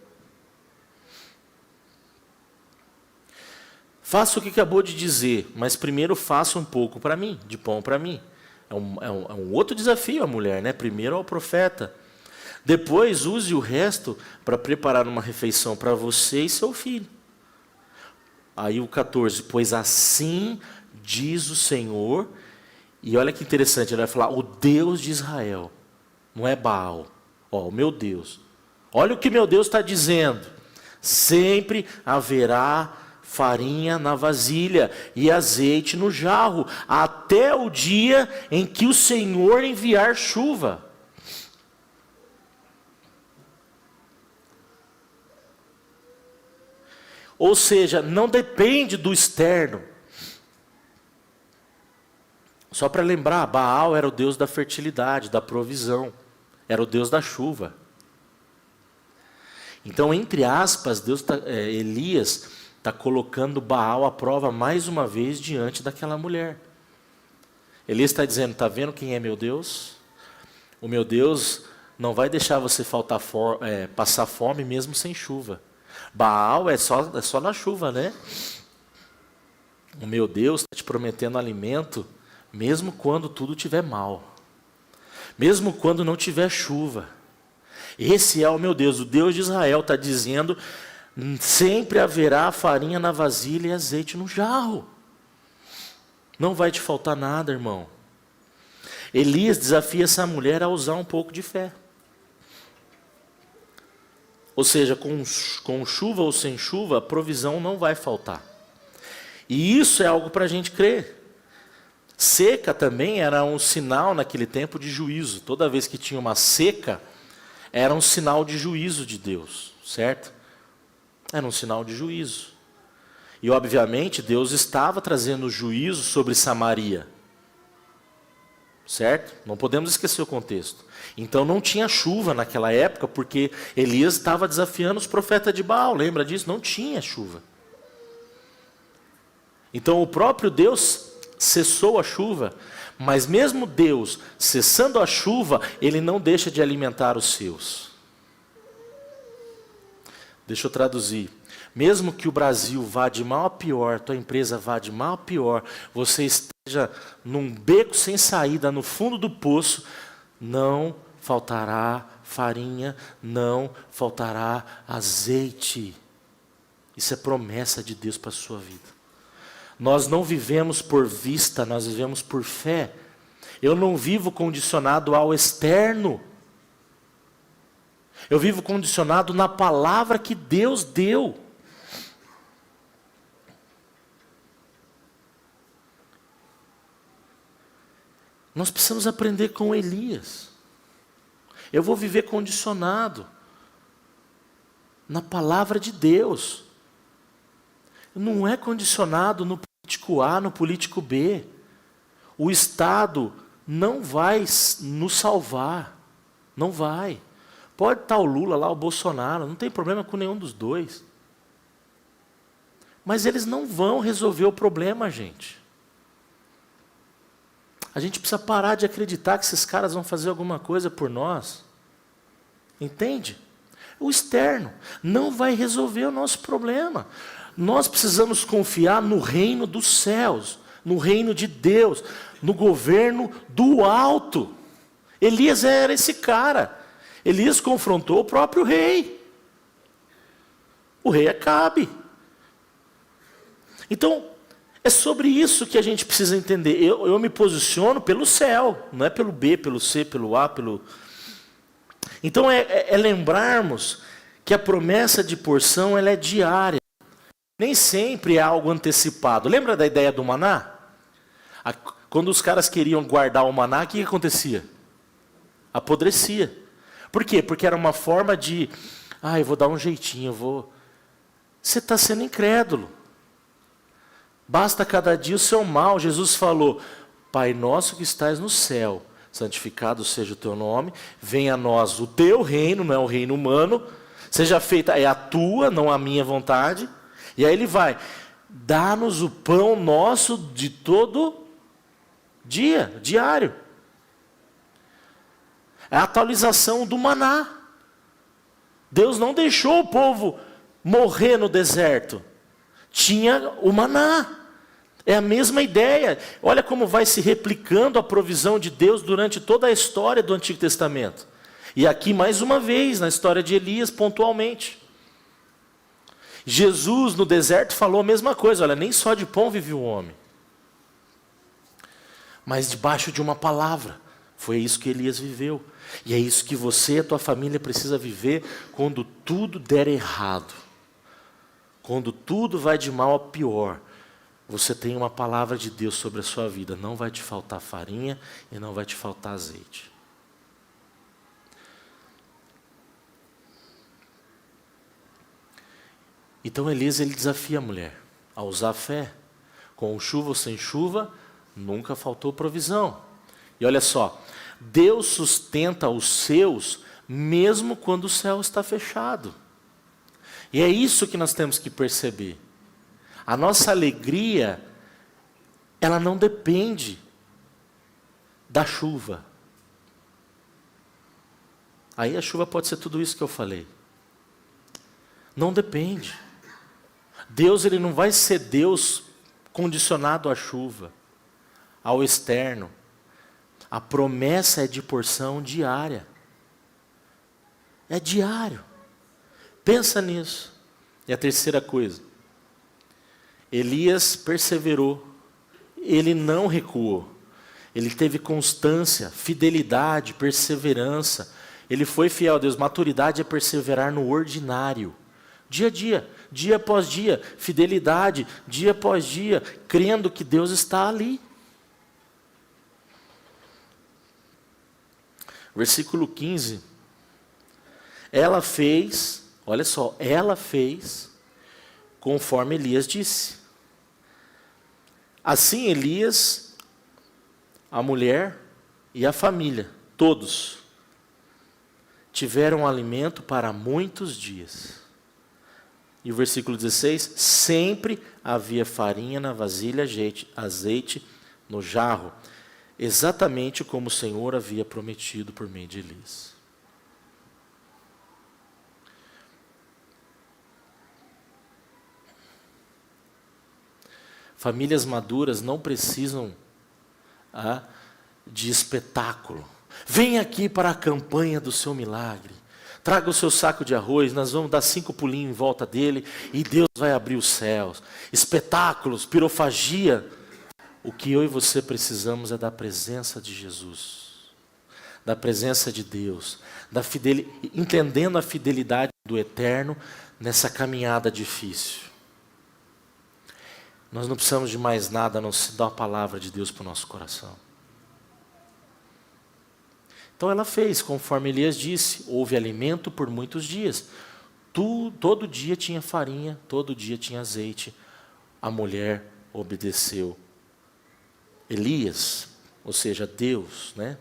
Faça o que acabou de dizer, mas primeiro faça um pouco para mim, de pão para mim. É um outro desafio a mulher, né? Primeiro ao profeta. Depois use o resto para preparar uma refeição para você e seu filho. Aí o 14, pois assim diz o Senhor, e olha que interessante, ele vai falar, o Deus de Israel, não é Baal, ó, o meu Deus. Olha o que meu Deus está dizendo, sempre haverá farinha na vasilha e azeite no jarro, até o dia em que o Senhor enviar chuva. Ou seja, não depende do externo. Só para lembrar, Baal era o deus da fertilidade, da provisão. Era o deus da chuva. Então, entre aspas, Elias está colocando Baal à prova mais uma vez diante daquela mulher. Elias está dizendo, está vendo quem é meu Deus? O meu Deus não vai deixar você passar fome mesmo sem chuva. Baal é só na chuva, né? O meu Deus está te prometendo alimento, mesmo quando tudo estiver mal. Mesmo quando não tiver chuva. Esse é o meu Deus, o Deus de Israel está dizendo, sempre haverá farinha na vasilha e azeite no jarro. Não vai te faltar nada, irmão. Elias desafia essa mulher a usar um pouco de fé. Ou seja, com chuva ou sem chuva, a provisão não vai faltar. E isso é algo para a gente crer. Seca também era um sinal naquele tempo de juízo. Toda vez que tinha uma seca, era um sinal de juízo de Deus, certo? Era um sinal de juízo. E obviamente Deus estava trazendo juízo sobre Samaria. Certo? Não podemos esquecer o contexto. Então não tinha chuva naquela época, porque Elias estava desafiando os profetas de Baal, lembra disso? Não tinha chuva. Então o próprio Deus cessou a chuva, mas mesmo Deus cessando a chuva, Ele não deixa de alimentar os seus. Deixa eu traduzir. Mesmo que o Brasil vá de mal a pior, tua empresa vá de mal a pior, você esteja num beco sem saída, no fundo do poço, não faltará farinha, não faltará azeite. Isso é promessa de Deus para a sua vida. Nós não vivemos por vista, nós vivemos por fé. Eu não vivo condicionado ao externo. Eu vivo condicionado na palavra que Deus deu. Nós precisamos aprender com Elias. Eu vou viver condicionado na palavra de Deus. Não é condicionado no político A, no político B. O Estado não vai nos salvar. Não vai. Pode estar o Lula lá, o Bolsonaro, não tem problema com nenhum dos dois. Mas eles não vão resolver o problema, gente. A gente precisa parar de acreditar que esses caras vão fazer alguma coisa por nós. Entende? O externo não vai resolver o nosso problema. Nós precisamos confiar no reino dos céus, no reino de Deus, no governo do alto. Elias era esse cara. Elias confrontou o próprio rei. O rei Acabe. Então, é sobre isso que a gente precisa entender. Eu me posiciono pelo céu, não é pelo B, pelo C, pelo A, pelo... Então é lembrarmos que a promessa de porção ela é diária. Nem sempre é algo antecipado. Lembra da ideia do maná? Quando os caras queriam guardar o maná, o que acontecia? Apodrecia. Por quê? Porque era uma forma de... eu vou dar um jeitinho, Você está sendo incrédulo. Basta cada dia o seu mal. Jesus falou, Pai nosso que estás no céu, santificado seja o teu nome, venha a nós o teu reino, não é o reino humano, seja feita, é a tua, não a minha vontade. E aí ele vai, dá-nos o pão nosso de todo dia, diário. É a atualização do maná. Deus não deixou o povo morrer no deserto. Tinha o maná. É a mesma ideia. Olha como vai se replicando a provisão de Deus durante toda a história do Antigo Testamento. E aqui mais uma vez, na história de Elias, pontualmente. Jesus no deserto falou a mesma coisa. Olha, nem só de pão vive o homem, mas debaixo de uma palavra. Foi isso que Elias viveu. E é isso que você e a tua família precisa viver quando tudo der errado. Quando tudo vai de mal a pior. Você tem uma palavra de Deus sobre a sua vida. Não vai te faltar farinha e não vai te faltar azeite. Então Elias, ele desafia a mulher a usar a fé. Com chuva ou sem chuva, nunca faltou provisão. E olha só, Deus sustenta os seus mesmo quando o céu está fechado. E é isso que nós temos que perceber. A nossa alegria, ela não depende da chuva. Aí a chuva pode ser tudo isso que eu falei. Não depende. Deus, ele não vai ser Deus condicionado à chuva, ao externo. A promessa é de porção diária. É diário. Pensa nisso. E a terceira coisa. Elias perseverou. Ele não recuou. Ele teve constância, fidelidade, perseverança. Ele foi fiel a Deus. Maturidade é perseverar no ordinário. Dia a dia, dia após dia, fidelidade, dia após dia, crendo que Deus está ali. Versículo 15. Ela fez, olha só, ela fez conforme Elias disse. Assim Elias, a mulher e a família, todos, tiveram alimento para muitos dias. E o versículo 16, sempre havia farinha na vasilha, azeite no jarro, exatamente como o Senhor havia prometido por meio de Elias. Famílias maduras não precisam de espetáculo. Vem aqui para a campanha do seu milagre. Traga o seu saco de arroz, nós vamos dar 5 pulinhos em volta dele e Deus vai abrir os céus. Espetáculos, pirofagia. O que eu e você precisamos é da presença de Jesus, da presença de Deus, entendendo a fidelidade do eterno nessa caminhada difícil. Nós não precisamos de mais nada a não ser dar a palavra de Deus para o nosso coração. Então ela fez, conforme Elias disse, houve alimento por muitos dias. Todo dia tinha farinha, todo dia tinha azeite. A mulher obedeceu Elias, ou seja, Deus, né?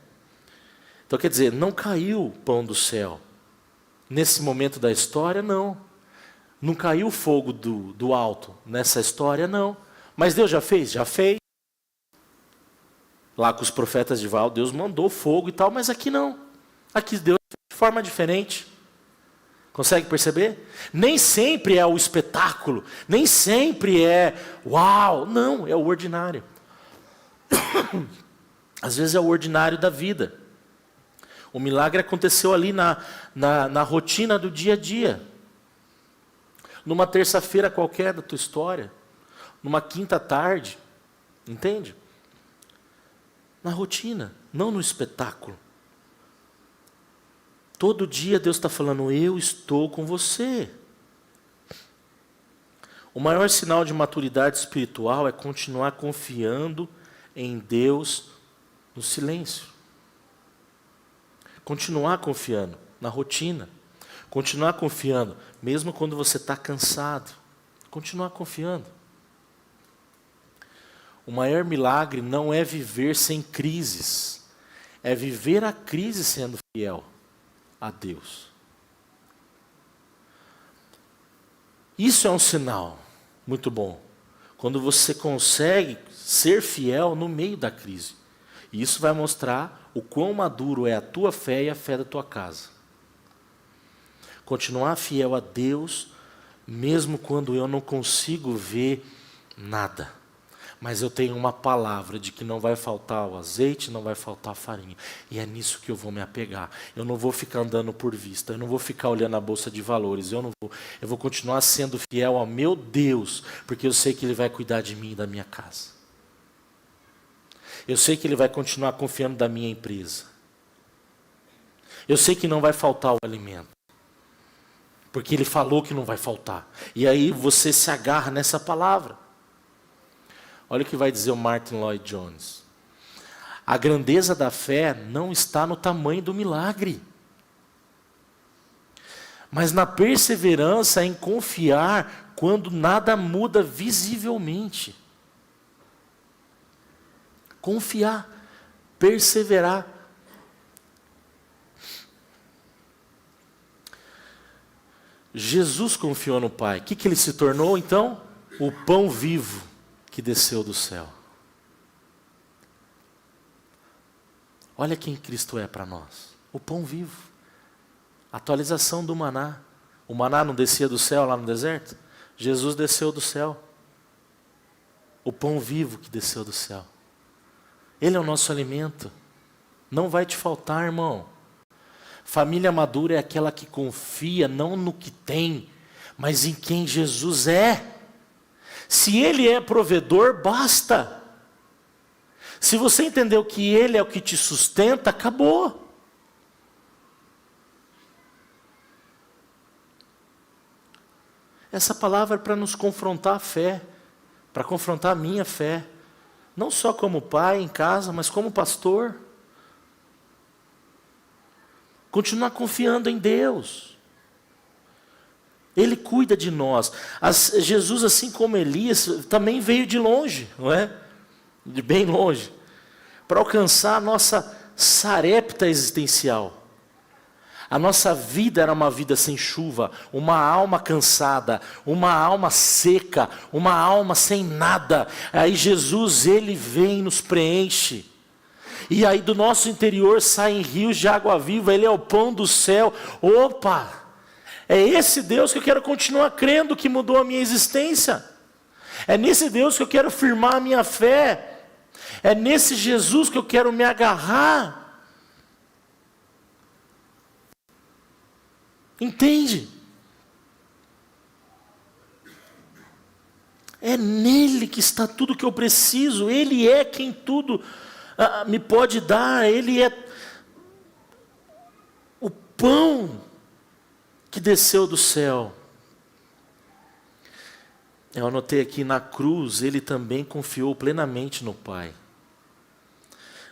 Então quer dizer, não caiu o pão do céu. Nesse momento da história, não. Não caiu fogo do alto nessa história, não. Mas Deus já fez? Já fez. Lá com os profetas de Baal, Deus mandou fogo e tal, mas aqui não. Aqui Deus fez de forma diferente. Consegue perceber? Nem sempre é o espetáculo, nem sempre é uau, não, é o ordinário. Às vezes é o ordinário da vida. O milagre aconteceu ali na rotina do dia a dia. Numa terça-feira qualquer da tua história. Numa quinta tarde. Entende? Na rotina, não no espetáculo. Todo dia Deus está falando, eu estou com você. O maior sinal de maturidade espiritual é continuar confiando em Deus no silêncio. Continuar confiando na rotina. Continuar confiando, mesmo quando você está cansado. Continuar confiando. O maior milagre não é viver sem crises. É viver a crise sendo fiel a Deus. Isso é um sinal Muito bom. Quando você consegue ser fiel no meio da crise. E isso vai mostrar o quão maduro é a tua fé e a fé da tua casa. Continuar fiel a Deus, mesmo quando eu não consigo ver nada. Mas eu tenho uma palavra de que não vai faltar o azeite, não vai faltar a farinha. E é nisso que eu vou me apegar. Eu não vou ficar andando por vista, eu não vou ficar olhando a bolsa de valores, eu vou continuar sendo fiel ao meu Deus, porque eu sei que Ele vai cuidar de mim e da minha casa. Eu sei que Ele vai continuar confiando da minha empresa. Eu sei que não vai faltar o alimento, porque Ele falou que não vai faltar. E aí você se agarra nessa palavra. Olha o que vai dizer o Martin Lloyd Jones. A grandeza da fé não está no tamanho do milagre, mas na perseverança em confiar quando nada muda visivelmente. Confiar, perseverar. Jesus confiou no Pai. O que ele se tornou então? O pão vivo que desceu do céu. Olha quem Cristo é para nós. O pão vivo. Atualização do maná. O maná não descia do céu lá no deserto? Jesus desceu do céu. O pão vivo que desceu do céu. Ele é o nosso alimento. Não vai te faltar, irmão. Família madura é aquela que confia não no que tem, mas em quem Jesus é. Se Ele é provedor, basta. Se você entendeu que Ele é o que te sustenta, acabou. Essa palavra é para nos confrontar a fé, para confrontar a minha fé. Não só como pai em casa, mas como pastor. Continuar confiando em Deus. Ele cuida de nós. Jesus, assim como Elias, também veio de longe, não é? De bem longe. Para alcançar a nossa sarepta existencial. A nossa vida era uma vida sem chuva, uma alma cansada, uma alma seca, uma alma sem nada. Aí Jesus, Ele vem e nos preenche. E aí do nosso interior saem rios de água viva, Ele é o pão do céu. Opa! É esse Deus que eu quero continuar crendo, que mudou a minha existência. É nesse Deus que eu quero firmar a minha fé. É nesse Jesus que eu quero me agarrar. Entende? É nele que está tudo que eu preciso. Ele é quem tudo me pode dar. Ele é o pão que desceu do céu. Eu anotei aqui, na cruz, ele também confiou plenamente no Pai.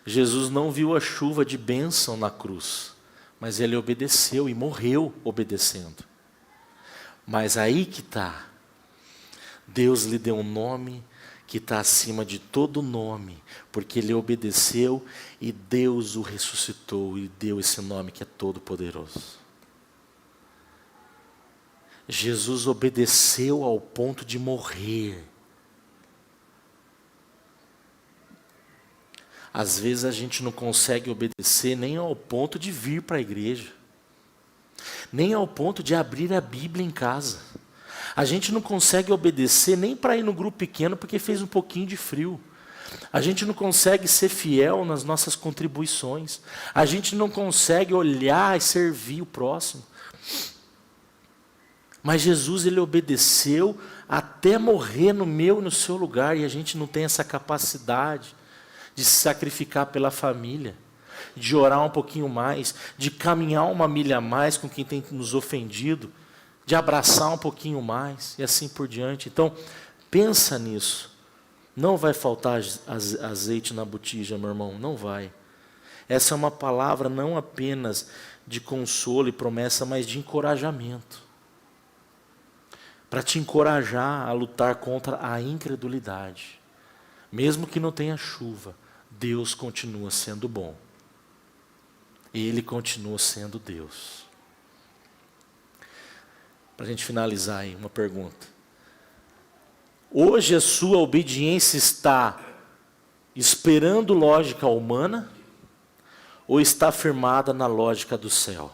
Jesus não viu a chuva de bênção na cruz, mas ele obedeceu e morreu obedecendo. Mas aí que está. Deus lhe deu um nome que está acima de todo nome, porque ele obedeceu e Deus o ressuscitou e deu esse nome que é todo poderoso. Jesus obedeceu ao ponto de morrer. Às vezes a gente não consegue obedecer nem ao ponto de vir para a igreja, nem ao ponto de abrir a Bíblia em casa. A gente não consegue obedecer nem para ir no grupo pequeno porque fez um pouquinho de frio. A gente não consegue ser fiel nas nossas contribuições. A gente não consegue olhar e servir o próximo. Mas Jesus, ele obedeceu até morrer no meu e no seu lugar. E a gente não tem essa capacidade de se sacrificar pela família, de orar um pouquinho mais, de caminhar uma milha a mais com quem tem nos ofendido, de abraçar um pouquinho mais e assim por diante. Então, pensa nisso. Não vai faltar azeite na botija, meu irmão, não vai. Essa é uma palavra não apenas de consolo e promessa, mas de encorajamento. Para te encorajar a lutar contra a incredulidade. Mesmo que não tenha chuva, Deus continua sendo bom. Ele continua sendo Deus. Para a gente finalizar aí, uma pergunta. Hoje a sua obediência está esperando lógica humana ou está firmada na lógica do céu?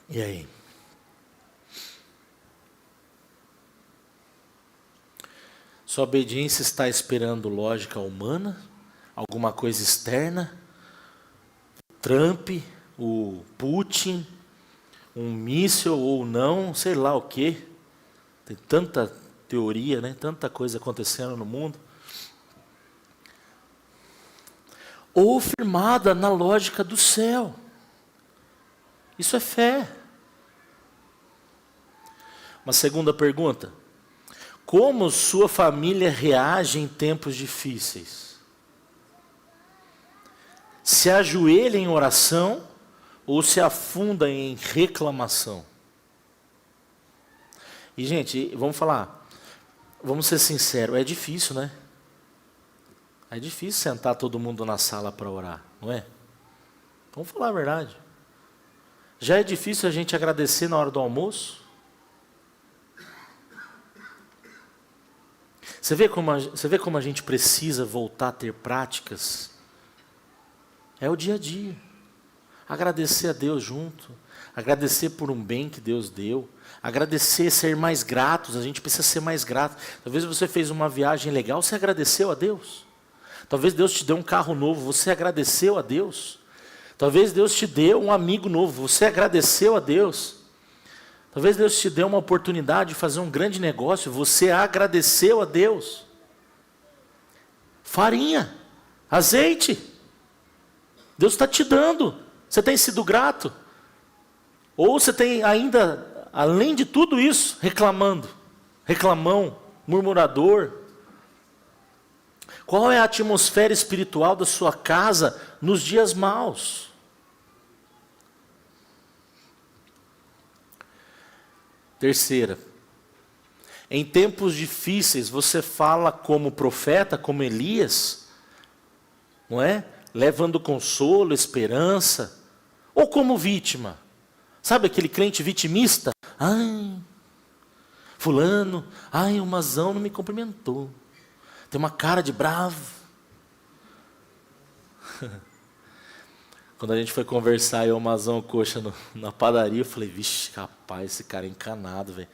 E aí? Sua obediência está esperando lógica humana? Alguma coisa externa? Trump, o Putin, um míssil ou não, sei lá o quê. Tem tanta teoria, né? Tanta coisa acontecendo no mundo. Ou firmada na lógica do céu. Isso é fé. Uma segunda pergunta. Como sua família reage em tempos difíceis? Se ajoelha em oração ou se afunda em reclamação? E, gente, vamos falar, vamos ser sinceros, é difícil, né? É difícil sentar todo mundo na sala para orar, não é? Vamos falar a verdade. Já é difícil a gente agradecer na hora do almoço? Você vê como a gente precisa voltar a ter práticas? É o dia a dia. Agradecer a Deus junto. Agradecer por um bem que Deus deu. Agradecer, ser mais gratos. A gente precisa ser mais grato. Talvez você fez uma viagem legal, você agradeceu a Deus. Talvez Deus te deu um carro novo, você agradeceu a Deus. Talvez Deus te deu um amigo novo, você agradeceu a Deus. Talvez Deus te deu uma oportunidade de fazer um grande negócio, você agradeceu a Deus. Farinha, azeite, Deus está te dando, você tem sido grato? Ou você tem ainda, além de tudo isso, reclamão, murmurador? Qual é a atmosfera espiritual da sua casa nos dias maus? Terceira, em tempos difíceis você fala como profeta, como Elias, não é? Levando consolo, esperança, ou como vítima. Sabe aquele crente vitimista? Ai, fulano, o Mazão não me cumprimentou. Tem uma cara de bravo. Quando a gente foi conversar, eu, o Mazão, Coxa, na padaria, eu falei, vixe, rapaz, esse cara é encanado, velho.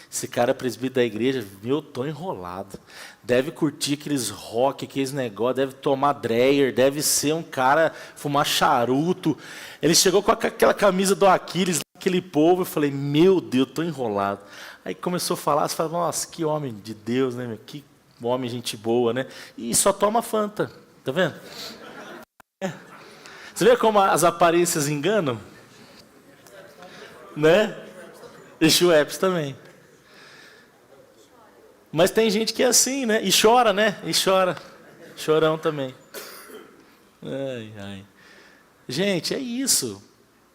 Esse cara é presbítero da igreja, meu, tô enrolado. Deve curtir aqueles rock, aqueles negócios, deve tomar Dreyer, deve ser um cara, fumar charuto. Ele chegou com aquela camisa do Aquiles, aquele povo, eu falei, meu Deus, tô enrolado. Aí começou a falar, você fala, nossa, que homem de Deus, né, meu? Que homem, gente boa, né? E só toma Fanta, tá vendo? Você vê como as aparências enganam? Né? E Schweppes também. Mas tem gente que é assim, né? E chora, né? E chora. Chorão também. Ai. Gente, é isso.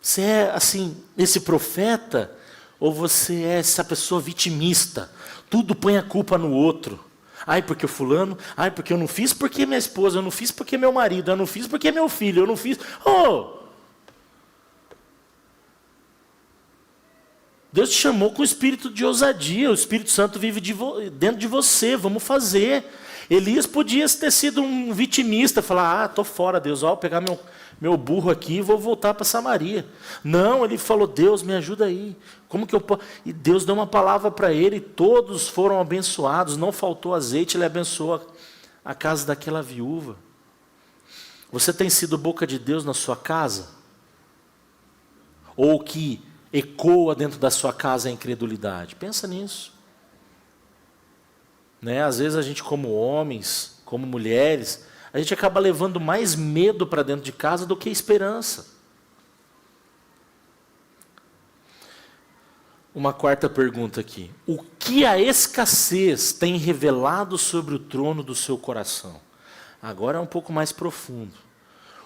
Você é, assim, esse profeta, ou você é essa pessoa vitimista? Tudo põe a culpa no outro. Ai, porque o fulano, ai, porque eu não fiz porque minha esposa, eu não fiz porque meu marido, eu não fiz porque meu filho, eu não fiz. Deus te chamou com o espírito de ousadia, o Espírito Santo vive dentro de você, vamos fazer. Elias podia ter sido um vitimista, falar, tô fora, Deus, vou pegar meu burro aqui e vou voltar para Samaria. Não, ele falou, Deus, me ajuda aí. Como que eu posso? E Deus deu uma palavra para ele, todos foram abençoados, não faltou azeite, ele abençoou a casa daquela viúva. Você tem sido boca de Deus na sua casa? Ou que ecoa dentro da sua casa a incredulidade? Pensa nisso. Né? Às vezes a gente, como homens, como mulheres, a gente acaba levando mais medo para dentro de casa do que esperança. Uma quarta pergunta aqui. O que a escassez tem revelado sobre o trono do seu coração? Agora é um pouco mais profundo.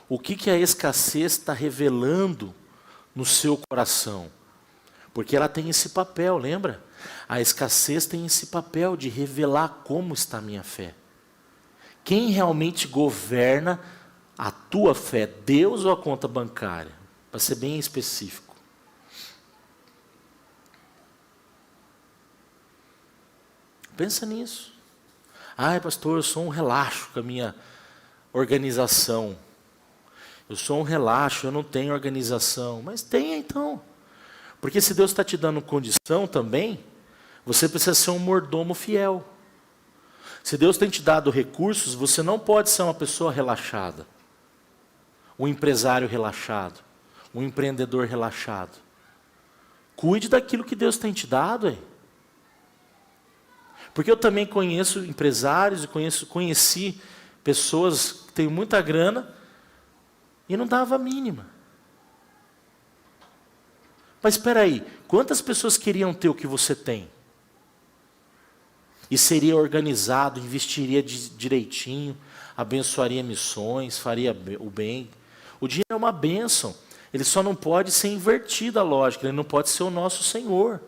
O que a escassez está revelando no seu coração? Porque ela tem esse papel, lembra? A escassez tem esse papel de revelar como está a minha fé. Quem realmente governa a tua fé, Deus ou a conta bancária? Para ser bem específico. Pensa nisso. Ai, pastor, eu sou um relaxo com a minha organização. Eu sou um relaxo, eu não tenho organização. Mas tenha então. Porque se Deus está te dando condição também, você precisa ser um mordomo fiel. Se Deus tem te dado recursos, você não pode ser uma pessoa relaxada. Um empresário relaxado. Um empreendedor relaxado. Cuide daquilo que Deus tem te dado. Hein? Porque eu também conheço empresários e conheci pessoas que têm muita grana e não dava a mínima. Mas espera aí, quantas pessoas queriam ter o que você tem? E seria organizado, investiria direitinho, abençoaria missões, faria o bem. O dinheiro é uma bênção. Ele só não pode ser invertido a lógica, ele não pode ser o nosso Senhor.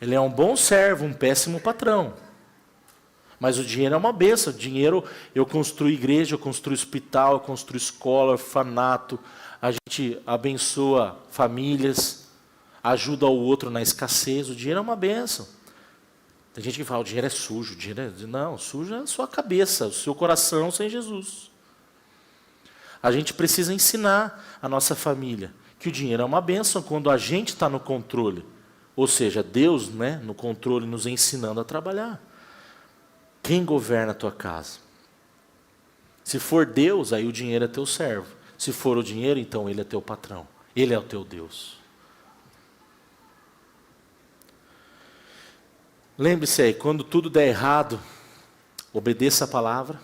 Ele é um bom servo, um péssimo patrão. Mas o dinheiro é uma bênção. O dinheiro, eu construo igreja, eu construo hospital, eu construo escola, orfanato. A gente abençoa famílias, ajuda o outro na escassez. O dinheiro é uma bênção. Tem gente que fala, o dinheiro é sujo. O dinheiro é... Não, sujo é a sua cabeça, o seu coração sem Jesus. A gente precisa ensinar a nossa família que o dinheiro é uma bênção quando a gente está no controle. Ou seja, Deus, né, no controle, nos ensinando a trabalhar. Quem governa a tua casa? Se for Deus, aí o dinheiro é teu servo. Se for o dinheiro, então ele é teu patrão. Ele é o teu Deus. Lembre-se aí, quando tudo der errado, obedeça a palavra,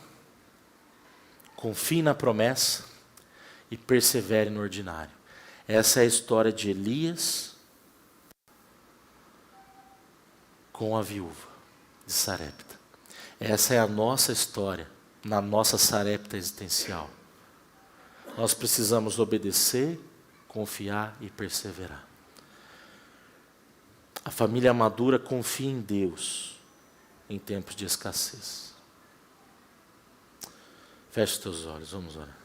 confie na promessa e persevere no ordinário. Essa é a história de Elias com a viúva de Sarepta. Essa é a nossa história, na nossa Sarepta existencial. Nós precisamos obedecer, confiar e perseverar. A família madura confia em Deus em tempos de escassez. Feche os teus olhos, vamos orar.